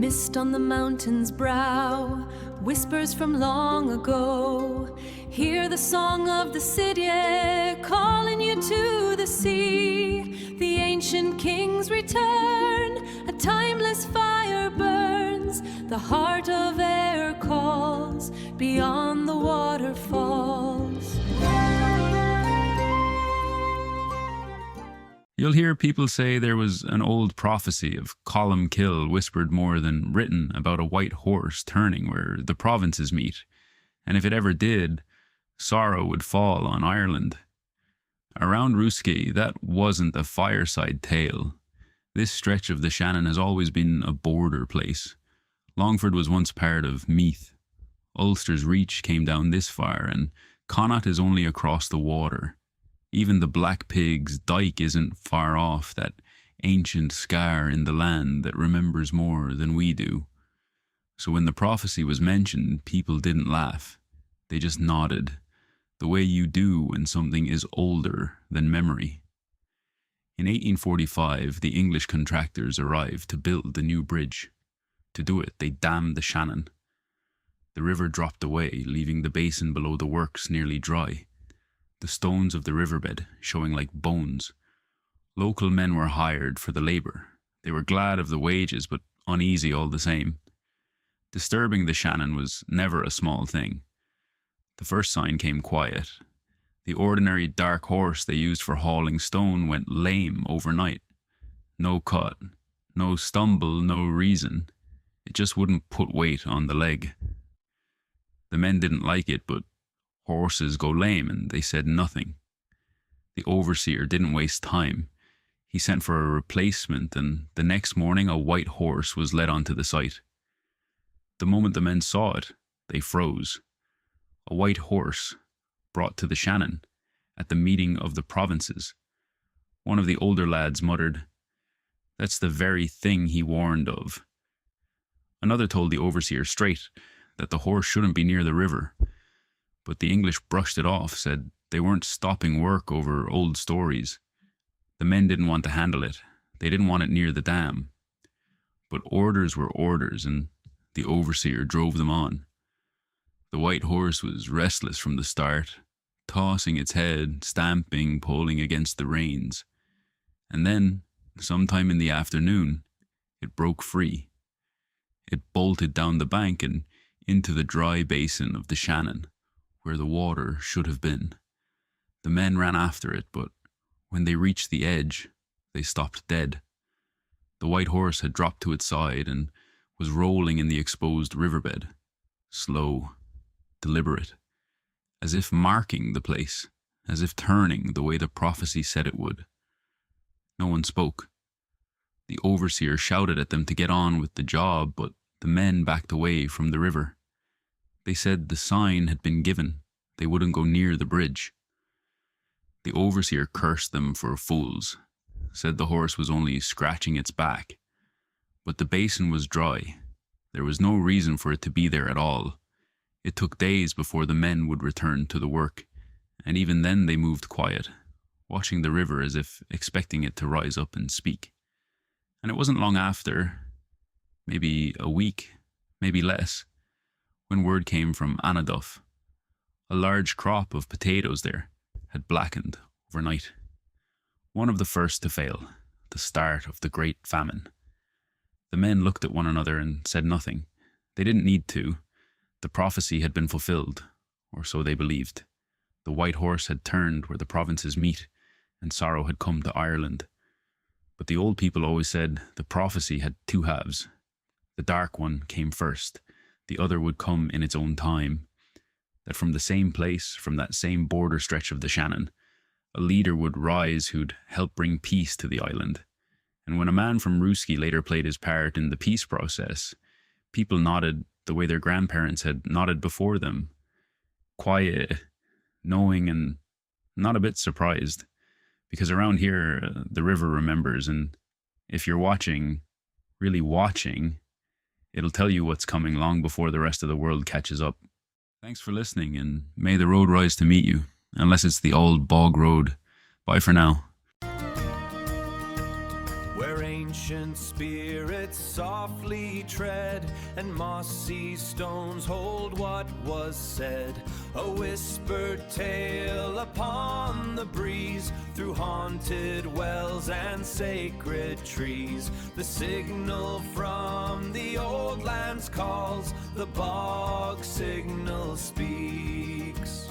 Mist on the mountain's brow, whispers from long ago. Hear the song of the city calling you to the sea. The ancient kings return, a timeless fire burns. The heart of air calls beyond the waterfalls. You'll hear people say there was an old prophecy of Column Kill whispered more than written about a white horse turning where the provinces meet, and if it ever did, sorrow would fall on Ireland. Around Rooskey, that wasn't a fireside tale. This stretch of the Shannon has always been a border place. Longford was once part of Meath. Ulster's Reach came down this far, and Connaught is only across the water. Even the Black Pig's Dyke isn't far off, that ancient scar in the land that remembers more than we do. So when the prophecy was mentioned, people didn't laugh. They just nodded, the way you do when something is older than memory. In 1845, the English contractors arrived to build the new bridge. To do it, they dammed the Shannon. The river dropped away, leaving the basin below the works nearly dry. The stones of the riverbed showing like bones. Local men were hired for the labour. They were glad of the wages, but uneasy all the same. Disturbing the Shannon was never a small thing. The first sign came quiet. The ordinary dark horse they used for hauling stone went lame overnight. No cut, no stumble, no reason. It just wouldn't put weight on the leg. The men didn't like it, but horses go lame, and they said nothing. The overseer didn't waste time. He sent for a replacement, and the next morning a white horse was led onto the site. The moment the men saw it, they froze. A white horse brought to the Shannon at the meeting of the provinces. One of the older lads muttered, "That's the very thing he warned of." Another told the overseer straight that the horse shouldn't be near the river. But the English brushed it off, said they weren't stopping work over old stories. The men didn't want to handle it. They didn't want it near the dam. But orders were orders, and the overseer drove them on. The white horse was restless from the start, tossing its head, stamping, pulling against the reins. And then, sometime in the afternoon, it broke free. It bolted down the bank and into the dry basin of the Shannon, where the water should have been. The men ran after it, but when they reached the edge, they stopped dead. The white horse had dropped to its side and was rolling in the exposed riverbed, slow, deliberate, as if marking the place, as if turning the way the prophecy said it would. No one spoke. The overseer shouted at them to get on with the job, but the men backed away from the river. They said the sign had been given. They wouldn't go near the bridge. The overseer cursed them for fools, said the horse was only scratching its back. But the basin was dry. There was no reason for it to be there at all. It took days before the men would return to the work, and even then they moved quiet, watching the river as if expecting it to rise up and speak. And it wasn't long after, maybe a week, maybe less, when word came from Anaduff. A large crop of potatoes there had blackened overnight. One of the first to fail, the start of the Great Famine. The men looked at one another and said nothing. They didn't need to. The prophecy had been fulfilled, or so they believed. The white horse had turned where the provinces meet, and sorrow had come to Ireland. But the old people always said the prophecy had two halves. The dark one came first. The other would come in its own time. That from the same place, from that same border stretch of the Shannon, a leader would rise who'd help bring peace to the island. And when a man from Rooskey later played his part in the peace process, people nodded the way their grandparents had nodded before them. Quiet, knowing, and not a bit surprised. Because around here, the river remembers, and if you're watching, really watching, it'll tell you what's coming long before the rest of the world catches up. Thanks for listening, and may the road rise to meet you, unless it's the old bog road. Bye for now. Where ancient Ancient spirits softly tread, and mossy stones hold what was said. A whispered tale upon the breeze, through haunted wells and sacred trees. The signal from the old lands calls, the Bog Signal speaks.